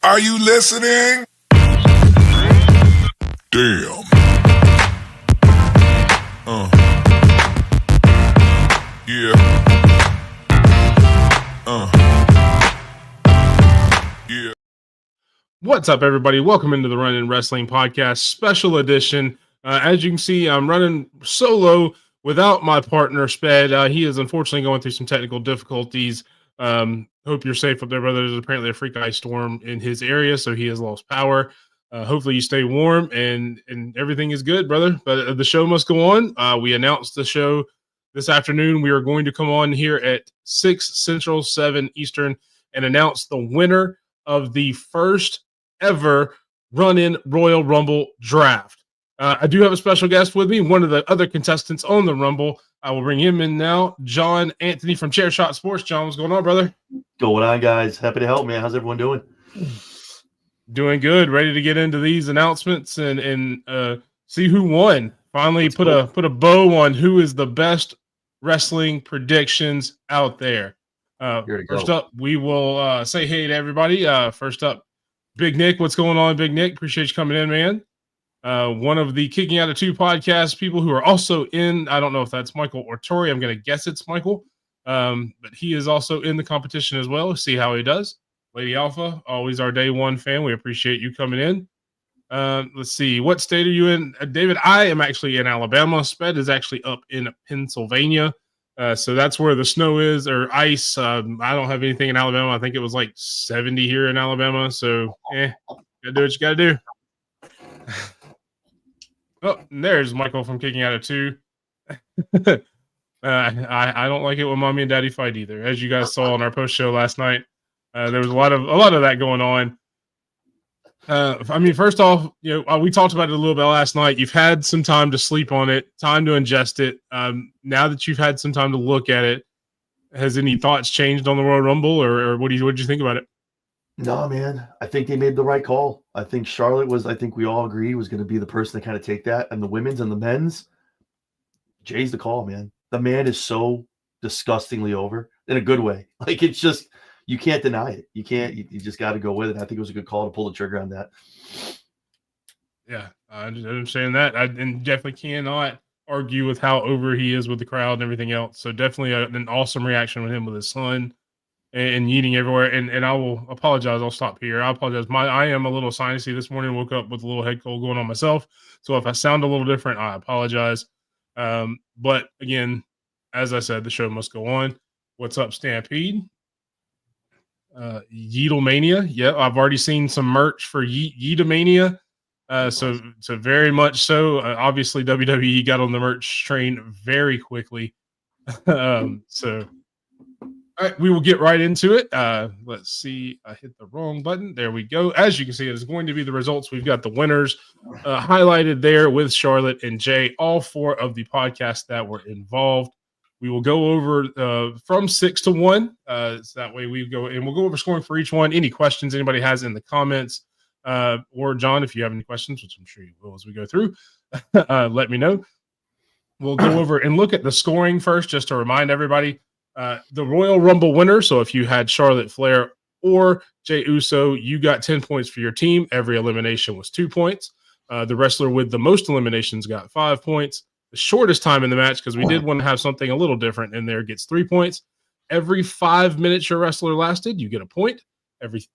Are you listening? Damn. Yeah. Yeah. What's up, everybody? Welcome into the Running Wrestling Podcast Special Edition. As you can see, I'm running solo without my partner, Sped. He is unfortunately going through some technical difficulties. Hope you're safe up there, brother. There's apparently a freak ice storm in his area, so he has lost power. Hopefully you stay warm and everything is good, brother. But the show must go on. We announced the show this afternoon. We are going to come on here at 6 Central, 7 Eastern, and announce the winner of the first ever run-in Royal Rumble draft. I do have a special guest with me, one of the other contestants on the Rumble. I will bring him in now. John Anthony from Chairshot Sports. John, what's going on, brother? Going on, guys. Happy to help, man. How's everyone doing? Doing good. Ready to get into these announcements and see who won. Finally, put a bow on who is the best wrestling predictions out there. First up, we will say hey to everybody. First up, Big Nick. What's going on, Big Nick? Appreciate you coming in, man. One of the Kicking Out of Two podcast people who are also in, I don't know if that's Michael or Tori. I'm going to guess it's Michael. But he is also in the competition as well. See how he does. Lady Alpha, always our day one fan. We appreciate you coming in. Let's see. What state are you in? David, I am actually in Alabama. Sped is actually up in Pennsylvania. So that's where the snow is, or ice. I don't have anything in Alabama. I think it was like 70 here in Alabama. So, gotta do what you gotta do. Oh, there's Michael from Kicking Out of Two. I don't like it when mommy and daddy fight either. As you guys saw on our post show last night, there was a lot of that going on. I mean, first off, we talked about it a little bit last night. You've had some time to sleep on it, time to ingest it. Now that you've had some time to look at it, has any thoughts changed on the Royal Rumble, or what did you think about it? No, man. I think they made the right call. I think Charlotte was, I think we all agreed, was going to be the person to kind of take that. And the women's and the men's, Jay's the call, man. The man is so disgustingly over in a good way. Like, it's just, you can't deny it. You can't. You just got to go with it. I think it was a good call to pull the trigger on that. Yeah, I understand that. I definitely cannot argue with how over he is with the crowd and everything else. So definitely an awesome reaction with him with his son and yeeting everywhere. And I will apologize. I'll stop here. I apologize. I am a little sinusy this morning. Woke up with a little head cold going on myself. So if I sound a little different, I apologize. But again, as I said, the show must go on. What's up, Stampede? Yeetlemania. Yeah, I've already seen some merch for Yeetlemania. So very much so. Obviously, WWE got on the merch train very quickly. So, all right, we will get right into it. Let's see. I hit the wrong button. There we go. As you can see, it is going to be the results. We've got the winners highlighted there with Charlotte and Jay, all four of the podcasts that were involved. We will go over from 6 to 1. So that way we'll go over scoring for each one. Any questions anybody has in the comments, or John, if you have any questions, which I'm sure you will as we go through, let me know. We'll go over and look at the scoring first, just to remind everybody. The Royal Rumble winner, so if you had Charlotte Flair or Jey Uso, you got 10 points for your team. Every elimination was 2 points. The wrestler with the most eliminations got 5 points. The shortest time in the match, because we did want to have something a little different in there, gets 3 points. Every 5 minutes your wrestler lasted, you get a point.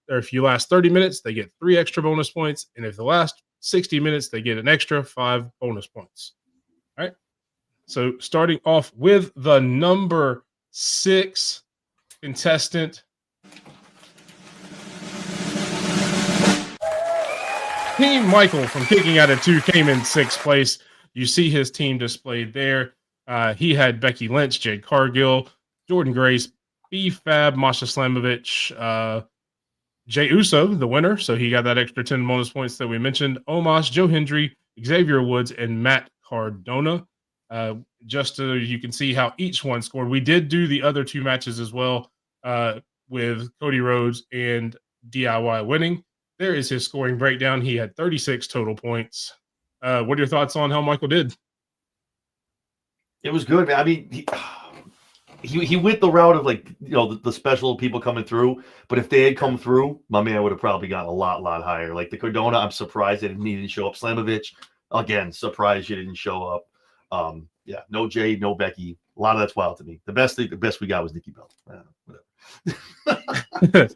If you last 30 minutes, they get 3 extra bonus points. And if the last 60 minutes, they get an extra 5 bonus points. All right. So starting off with the number 6 contestant, Team Michael from Kicking Out of Two came in 6th place. You see his team displayed there. He had Becky Lynch, Jade Cargill, Jordan Grace, B-Fab, Masha Slamovich, Jey Uso, the winner. So he got that extra 10 bonus points that we mentioned. Omos, Joe Hendry, Xavier Woods, and Matt Cardona. Just so you can see how each one scored. We did do the other 2 matches as well with Cody Rhodes and DIY winning. There is his scoring breakdown. He had 36 total points. What are your thoughts on how Michael did? It was good, man. I mean, he went the route of like the special people coming through. But if they had come through, my man would have probably gotten a lot higher. Like the Cardona, I'm surprised that he didn't show up. Slamovich, again, surprised you didn't show up. Yeah, no Jade, no Becky. A lot of that's wild to me. The best we got was Nikki Bella. Whatever.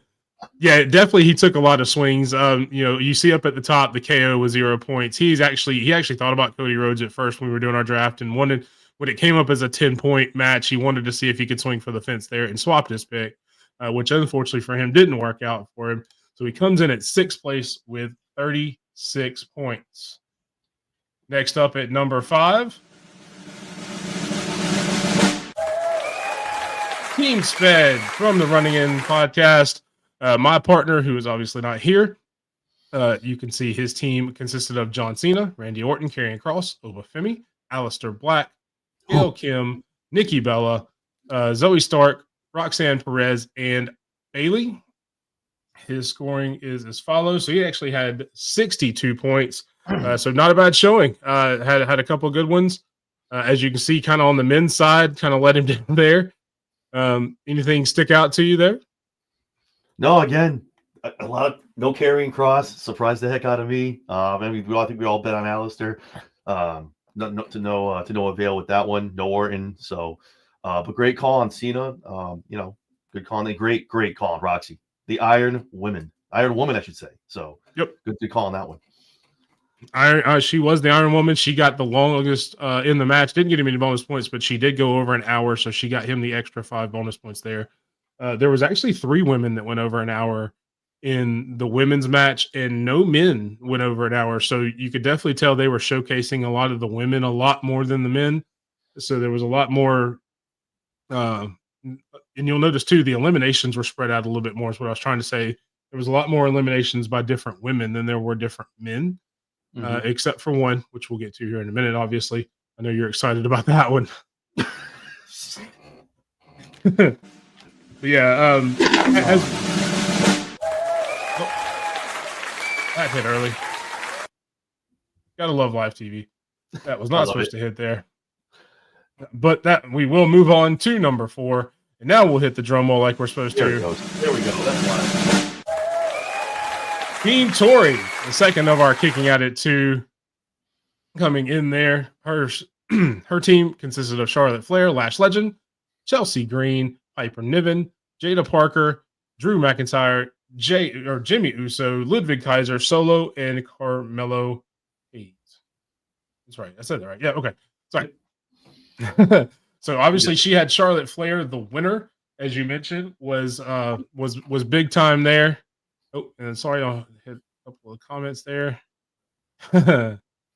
Yeah, definitely he took a lot of swings. You see up at the top the KO was 0 points. He actually thought about Cody Rhodes at first when we were doing our draft and wanted, when it came up as a 10-point match, he wanted to see if he could swing for the fence there and swapped his pick, which unfortunately for him didn't work out for him. So he comes in at 6th place with 36 points. Next up at number 5, Team Sped from the Running In podcast. My partner, who is obviously not here, you can see his team consisted of John Cena, Randy Orton, Karrion Kross, Obafemi, Aleister Black, Gail Kim, Nikki Bella, Zoe Stark, Roxanne Perez, and Bailey. His scoring is as follows. So he actually had 62 points. So not a bad showing. Had a couple of good ones. As you can see, kind of on the men's side, kind of let him down there. Anything stick out to you there? No, again, a lot of no Karrion Kross. Surprised the heck out of me. I think we all bet on Aleister. To no avail with that one. No Orton. So, but great call on Cena. Good call. Great call on Roxy. The Iron Woman, I should say. So, yep, good call on that one. She was the Iron Woman. She got the longest in the match. Didn't get him any bonus points, but she did go over an hour, so she got him the extra 5 bonus points there. There was actually 3 women that went over an hour in the women's match, and no men went over an hour. So you could definitely tell they were showcasing a lot of the women a lot more than the men. So there was a lot more. And you'll notice too, the eliminations were spread out a little bit more. Is what I was trying to say. There was a lot more eliminations by different women than there were different men, except for one, which we'll get to here in a minute. Obviously, I know you're excited about that one. But yeah, that hit early. Gotta love live TV. That was not supposed to hit there. But that we will move on to number 4, and now we'll hit the drum roll like we're supposed to. There we go. That's fine. Team Tori, the second of our Kicking At It 2, coming in there. Her team consisted of Charlotte Flair, Lash Legend, Chelsea Green, Piper Niven, Jada Parker, Drew McIntyre, Jimmy Uso, Ludwig Kaiser, Solo, and Carmelo Hayes. That's right. I said that right. Yeah. Okay. Sorry. So obviously she had Charlotte Flair. The winner, as you mentioned, was big time there. Oh, and sorry, I'll hit a couple of comments there.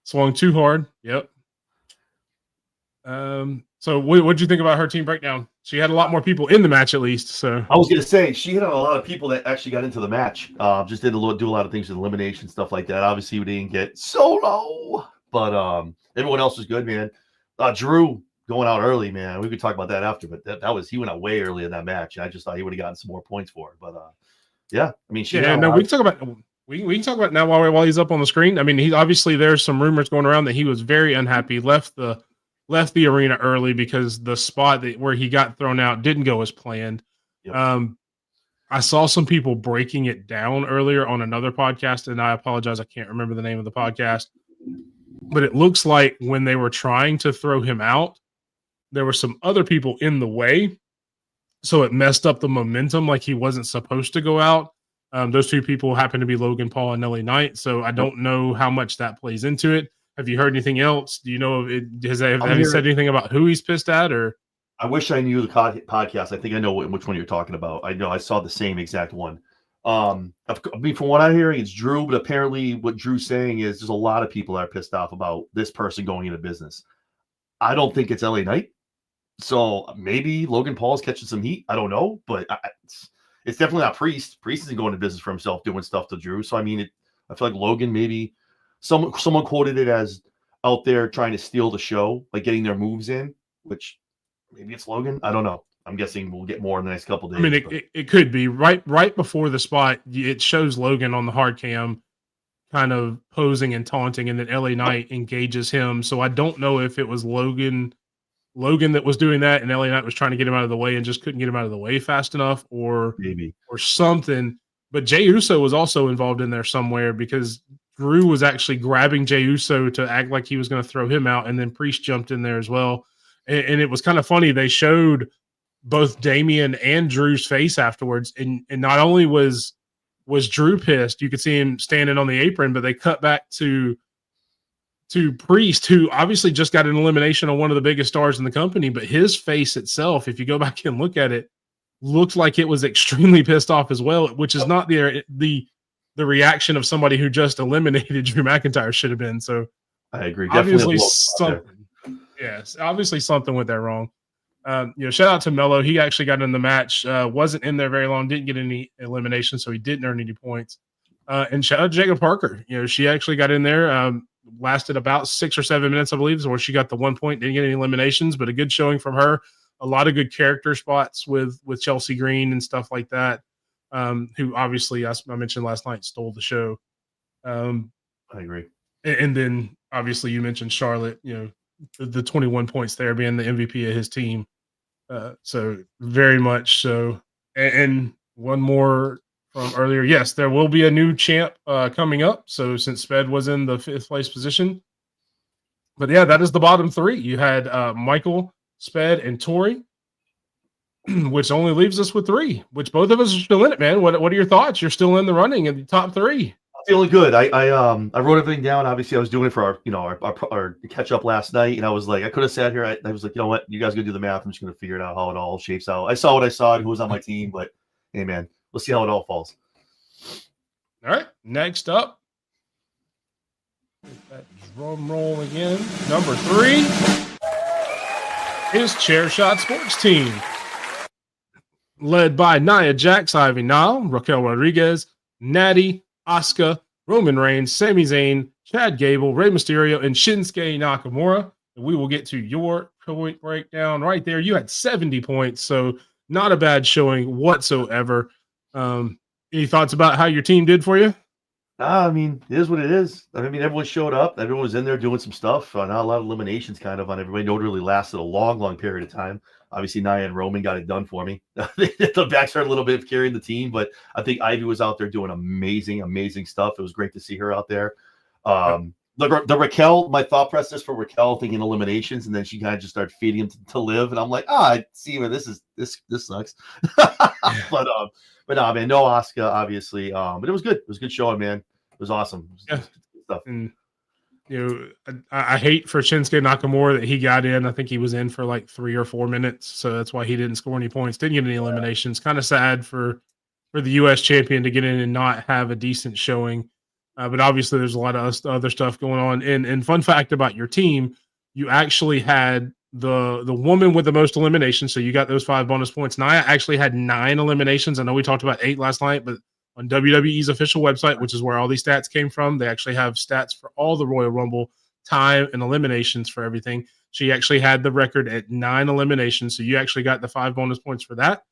Swung too hard. Yep. So what did you think about her team breakdown? She had a lot more people in the match, at least. So I was gonna say she hit on a lot of people that actually got into the match. Just do a lot of things with elimination stuff like that. Obviously, we didn't get Solo, but everyone else was good, man. Drew going out early, man. We could talk about that after, but that was he went out way early in that match, and I just thought he would have gotten some more points for it. But yeah, I mean, we can talk about. We can talk about now while he's up on the screen. I mean, he obviously there's some rumors going around that he was very unhappy, left the arena early because the spot where he got thrown out didn't go as planned. Yep. I saw some people breaking it down earlier on another podcast, and I apologize, I can't remember the name of the podcast, but it looks like when they were trying to throw him out, there were some other people in the way, so it messed up the momentum, like he wasn't supposed to go out. Those two people happen to be Logan Paul and LA Knight, so I don't know how much that plays into it. Have you heard anything else? Do you know have you said anything about who he's pissed at? Or I wish I knew the podcast. I think I know which one you're talking about. I know I saw the same exact one. I mean, from what I'm hearing, it's Drew, but apparently what Drew's saying is there's a lot of people that are pissed off about this person going into business. I don't think it's LA Knight. So maybe Logan Paul's catching some heat. I don't know, but it's definitely not Priest. Priest isn't going to business for himself doing stuff to Drew. So I mean, I feel like Logan maybe someone quoted it as out there trying to steal the show, like getting their moves in, which maybe it's Logan. I don't know. I'm guessing we'll get more in the next couple of days. I mean, it could be right before the spot. It shows Logan on the hard cam kind of posing and taunting, and then LA Knight engages him. So I don't know if it was Logan Logan that was doing that, and LA Knight was trying to get him out of the way and just couldn't get him out of the way fast enough, or Maybe. something. But Jey Uso was also involved in there somewhere because Drew was actually grabbing Jey Uso to act like he was going to throw him out, and then Priest jumped in there as well. And it was kind of funny. They showed both Damian and Drew's face afterwards, and not only was Drew pissed, you could see him standing on the apron, but they cut back to Priest, who obviously just got an elimination on one of the biggest stars in the company, but his face itself, if you go back and look at it, looked like it was extremely pissed off as well, which is not the reaction of somebody who just eliminated Drew McIntyre should have been. So I agree. Obviously Definitely obviously something went there wrong. Shout out to Mello. He actually got in the match, wasn't in there very long, didn't get any elimination, so he didn't earn any points. And shout out to Jacob Parker. She actually got in there, lasted about 6 or 7 minutes, I believe, where she got the 1 point, didn't get any eliminations, but a good showing from her. A lot of good character spots with Chelsea Green and stuff like that, who obviously, I mentioned last night, stole the show. I agree. And then obviously you mentioned Charlotte, the 21 points there, being the MVP of his team. So very much so. And one more from earlier. Yes, there will be a new champ coming up. So since Sped was in the 5th place position. But yeah, that is the bottom 3. You had Michael, Sped, and Tori, which only leaves us with 3, which both of us are still in it, man. What are your thoughts? You're still in the running in the top 3. Feeling good. I wrote everything down. Obviously, I was doing it for our catch up last night, and I was like, I could have sat here. I was like, you know what, you guys gonna do the math. I'm just gonna figure it out how it all shapes out. I saw what I saw and who was on my team, but hey, man, we'll see how it all falls. All right, next up, that drum roll again. Number 3 is Chair Shot Sports Team, led by Nia Jax, Ivy Nile, Raquel Rodriguez, Natty, Asuka, Roman Reigns, Sami Zayn, Chad Gable, Rey Mysterio, and Shinsuke Nakamura. And we will get to your point breakdown right there. You had 70 points, so not a bad showing whatsoever. Any thoughts about how your team did for you? I mean, it is what it is. I mean, everyone showed up. Everyone was in there doing some stuff. Not a lot of eliminations kind of on everybody. No, it really lasted a long, long period of time. Obviously, Nia and Roman got it done for me. The backs are a little bit carrying the team, but I think Ivy was out there doing amazing, amazing stuff. It was great to see her out there. The Raquel, my thought process for Raquel thinking eliminations, and then she kind of just started feeding him to Liv, and I'm like, I see where this sucks. but no, man, no Asuka, obviously. But it was good. It was a good showing, man. It was awesome. It was good stuff. And I hate for Shinsuke Nakamura that he got in. I think he was in for like 3 or 4 minutes, so that's why he didn't score any points. Didn't get any eliminations. Kind of sad for the U.S. champion to get in and not have a decent showing. But obviously, there's a lot of other stuff going on. And fun fact about your team, you actually had the woman with the most eliminations, so you got those 5 bonus points. Nia actually had 9 eliminations. I know we talked about 8 last night, but on WWE's official website, which is where all these stats came from, they actually have stats for all the Royal Rumble time and eliminations for everything. She actually had the record at 9 eliminations, so you actually got the 5 bonus points for that.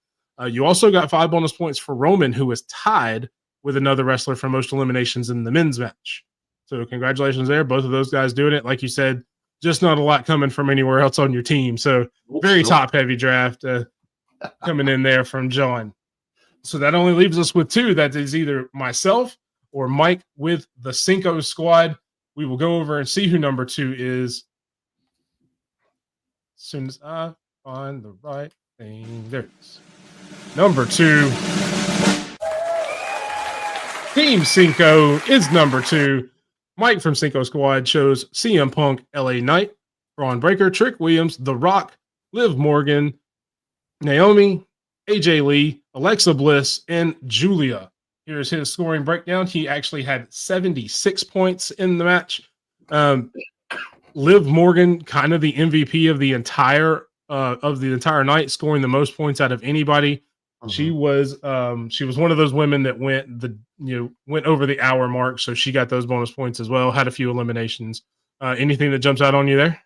You also got 5 bonus points for Roman, who was tied with another wrestler for most eliminations in the men's match. So congratulations there. Both of those guys doing it. Like you said, just not a lot coming from anywhere else on your team. So very top-heavy draft coming in there from John. So that only leaves us with 2. That is either myself or Mike with the Cinco squad. We will go over and see who number 2 is as soon as I find the right thing. There it is. Number 2. Team Cinco is number 2. Mike from Cinco Squad chose CM Punk, LA Knight, Braun Breaker, Trick Williams, The Rock, Liv Morgan, Naomi, AJ Lee, Alexa Bliss, and Julia. Here's his scoring breakdown. He actually had 76 points in the match. Liv Morgan, kind of the MVP of the entire night, scoring the most points out of anybody. Mm-hmm. She was one of those women that went over the hour mark, so she got those bonus points as well. Had a few eliminations. Anything that jumps out on you there?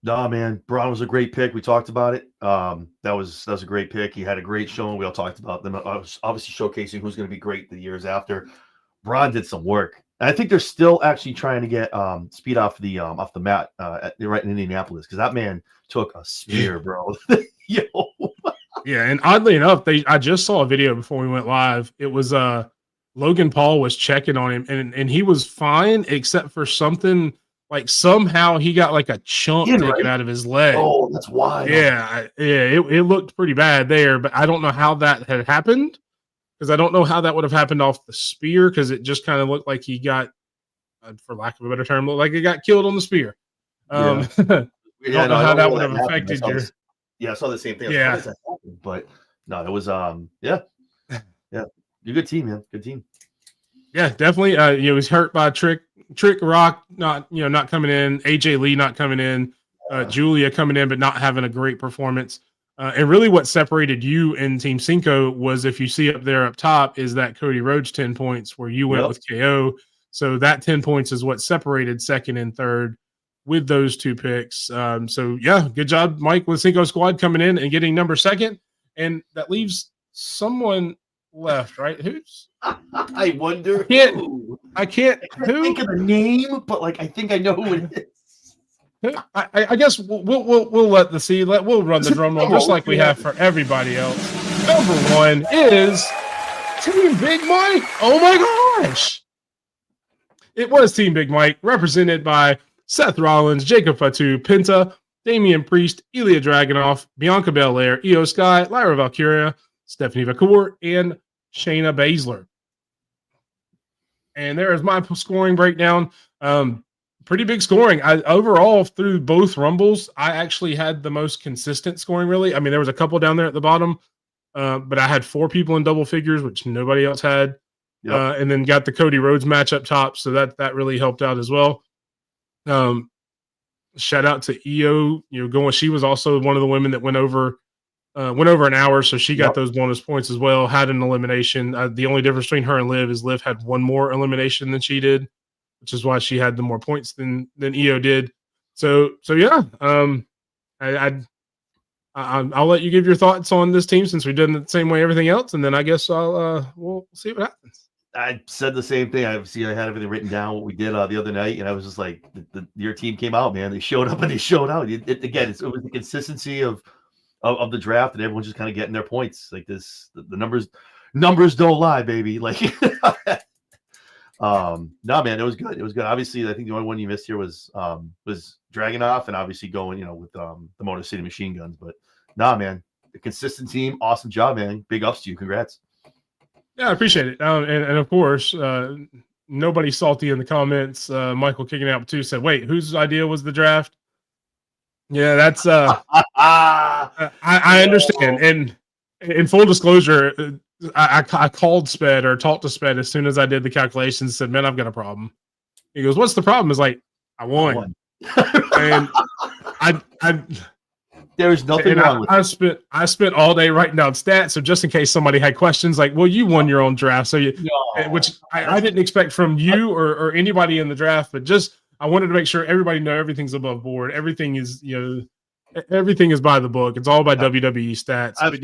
Nah, man, Braun was a great pick. We talked about it. That was a great pick. He had a great showing. We all talked about them. I was obviously showcasing who's going to be great the years after. Braun did some work. And I think they're still actually trying to get Speed off the mat right in Indianapolis because that man took a spear, bro. Yo. Yeah, and oddly enough, I just saw a video before we went live. It was Logan Paul was checking on him, and he was fine except for something like somehow he got like a chunk taken out of his leg. Oh, that's wild. Yeah, it looked pretty bad there, but I don't know how that had happened because I don't know how that would have happened off the spear because it just kind of looked like he got, for lack of a better term, looked like he got killed on the spear. I don't know how that would have affected your. Yeah, I saw the same thing. Yeah, but no, it was yeah. You're a good team, man. Good team. Yeah, definitely. He was hurt by Trick Rock not coming in, AJ Lee not coming in, Julia coming in but not having a great performance. And really, what separated you and Team Cinco was, if you see up there up top, is that Cody Rhodes 10 points where you went with KO. So that 10 points is what separated second and third with those two picks. So yeah, good job, Mike, with Cinco Squad coming in and getting number second. And that leaves someone left, right? Who's? I wonder. I can't think of the name, but like I think I know who it is. I guess we'll let we'll run the drum roll just like we have for everybody else. Number one is Team Big Mike. Oh my gosh! It was Team Big Mike, represented by Seth Rollins, Jacob Fatu, Penta, Damian Priest, Ilya Dragunov, Bianca Belair, Io Sky, Lyra Valkyria, Stephanie Vacour, and Shayna Baszler. And there is my scoring breakdown. Pretty big scoring. Overall, through both Rumbles, I actually had the most consistent scoring, really. I mean, there was a couple down there at the bottom, but I had 4 people in double figures, which nobody else had. Yep. And then got the Cody Rhodes match up top, so that really helped out as well. Shout out to Io, she was also one of the women that went over an hour, so she got those bonus points as well. Had an elimination. The only difference between her and Liv is Liv had one more elimination than she did, which is why she had the more points than Io did. So yeah. I'll let you give your thoughts on this team since we did it the same way everything else, and then I guess we'll see what happens. I said the same thing. I had everything written down what we did the other night, and I was just like, your team came out, man. They showed up and they showed out. It was the consistency of the draft, and everyone's just kind of getting their points. Like this, the numbers don't lie, baby. Like, no, man, it was good. It was good. Obviously, I think the only one you missed here was Dragunov, and obviously going, with the Motor City Machine Guns. But nah, man, the consistent team, awesome job, man. Big ups to you. Congrats. Yeah, I appreciate it. And of course, nobody salty in the comments. Michael kicking out too said, "Wait, whose idea was the draft?" Yeah, that's I understand. And in full disclosure, I called Sped or talked to Sped as soon as I did the calculations. Said, "Man, I've got a problem." He goes, "What's the problem?" Is like, I won. And I there's nothing wrong with it. I spent all day writing down stats, so just in case somebody had questions, like, well, you won your own draft, so which I didn't expect from you or anybody in the draft, but just I wanted to make sure everybody know everything's above board. Everything is everything is by the book. It's all by WWE stats. I've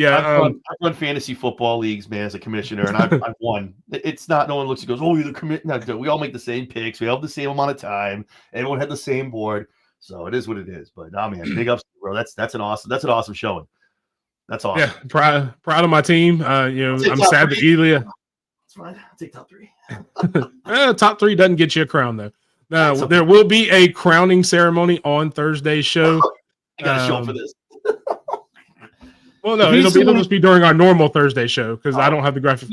run fantasy football leagues, man, as a commissioner, and I've won. It's not no one looks and goes, "Oh, you're the commit." No, we all make the same picks. We have the same amount of time. Everyone had the same board. So it is what it is. But nah, man, big ups, bro. That's an awesome showing. That's awesome. Yeah, proud of my team. I'm sad that Ilya. That's fine. I'll take top 3. Top 3 doesn't get you a crown though. Now there will be a crowning ceremony on Thursday's show. I got a show for this. Well, no, it'll just be during our normal Thursday show because I don't have the graphic.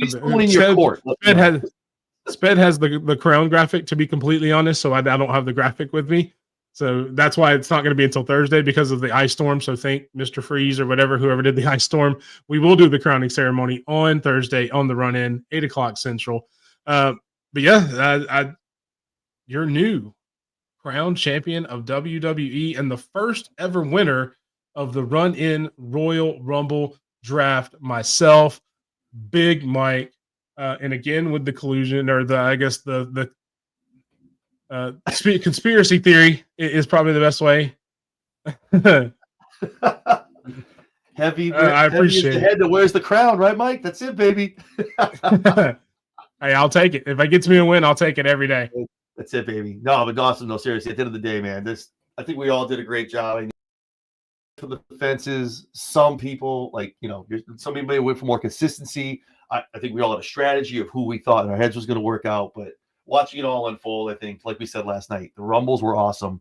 Sped has the crown graphic, to be completely honest, so I don't have the graphic with me. So that's why it's not going to be until Thursday because of the ice storm. So thank Mr. Freeze or whoever did the ice storm. We will do the crowning ceremony on Thursday on the run-in, 8:00 Central. But yeah, you're new crown champion of WWE and the first ever winner of the run-in Royal Rumble draft. Myself, Big Mike, and again with the collusion or the conspiracy theory is probably the best way. Heavy. I appreciate the head that wears the crown, right, Mike? That's it, baby. Hey, I'll take it. If it gets me a win, I'll take it every day. That's it, baby. No, but awesome. No, seriously. At the end of the day, man, I think we all did a great job. I mean, for the fences, some people some people may went for more consistency. I think we all had a strategy of who we thought in our heads was going to work out, but watching it all unfold, I think, like we said last night, the Rumbles were awesome.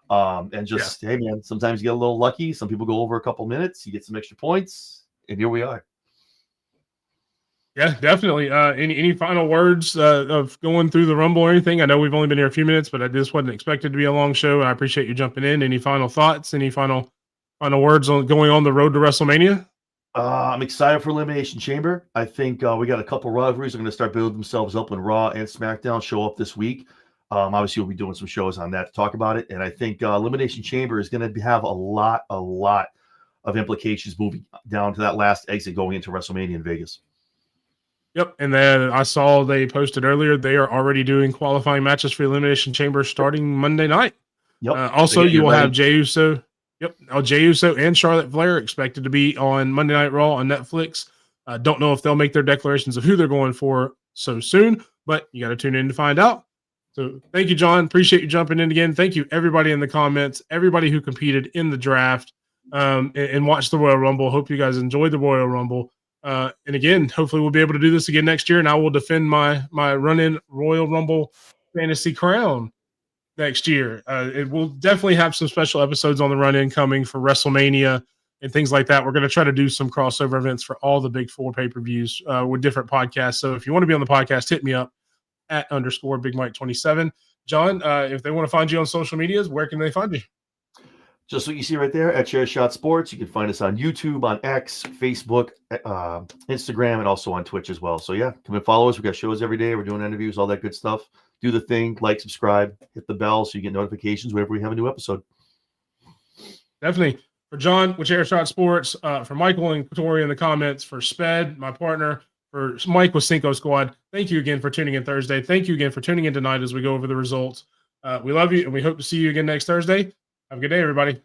And just, hey, man, sometimes you get a little lucky. Some people go over a couple minutes, you get some extra points, and here we are. Yeah, definitely. Any final words of going through the Rumble or anything? I know we've only been here a few minutes, but this wasn't expected to be a long show. And I appreciate you jumping in. Any final thoughts? Any final words on going on the road to WrestleMania? I'm excited for Elimination Chamber. I think we got a couple rivalries that are going to start building themselves up when Raw and SmackDown show up this week. Obviously, we'll be doing some shows on that to talk about it. And I think Elimination Chamber is going to have a lot of implications moving down to that last exit going into WrestleMania in Vegas. Yep. And then I saw they posted earlier they are already doing qualifying matches for Elimination Chamber starting Monday night. Yep. Also, you will have Jey Uso. Yep. Jey Uso and Charlotte Flair expected to be on Monday Night Raw on Netflix. Don't know if they'll make their declarations of who they're going for so soon, but you got to tune in to find out. So thank you, John. Appreciate you jumping in again. Thank you, everybody in the comments, everybody who competed in the draft and watched the Royal Rumble. Hope you guys enjoyed the Royal Rumble. And again, hopefully we'll be able to do this again next year, and I will defend my run-in Royal Rumble fantasy crown next year. It will definitely have some special episodes on the run-in coming for WrestleMania and things like that. We're going to try to do some crossover events for all the big four pay-per-views with different podcasts. So if you want to be on the podcast, hit me up at _Big Mike 27. John, if they want to find you on social medias, where can they find you? Just what you see right there at Chairshot Sports. You can find us on YouTube, on X, Facebook, Instagram, and also on Twitch as well. So yeah, come and follow us. We got shows every day. We're doing interviews, all that good stuff. Do the thing, like, subscribe, hit the bell so you get notifications whenever we have a new episode. Definitely. For John with Chairshot Sports, for Michael and Tori in the comments, for Sped, my partner, for Mike with Cinco Squad, thank you again for tuning in Thursday. Thank you again for tuning in tonight as we go over the results. We love you, and we hope to see you again next Thursday. Have a good day, everybody.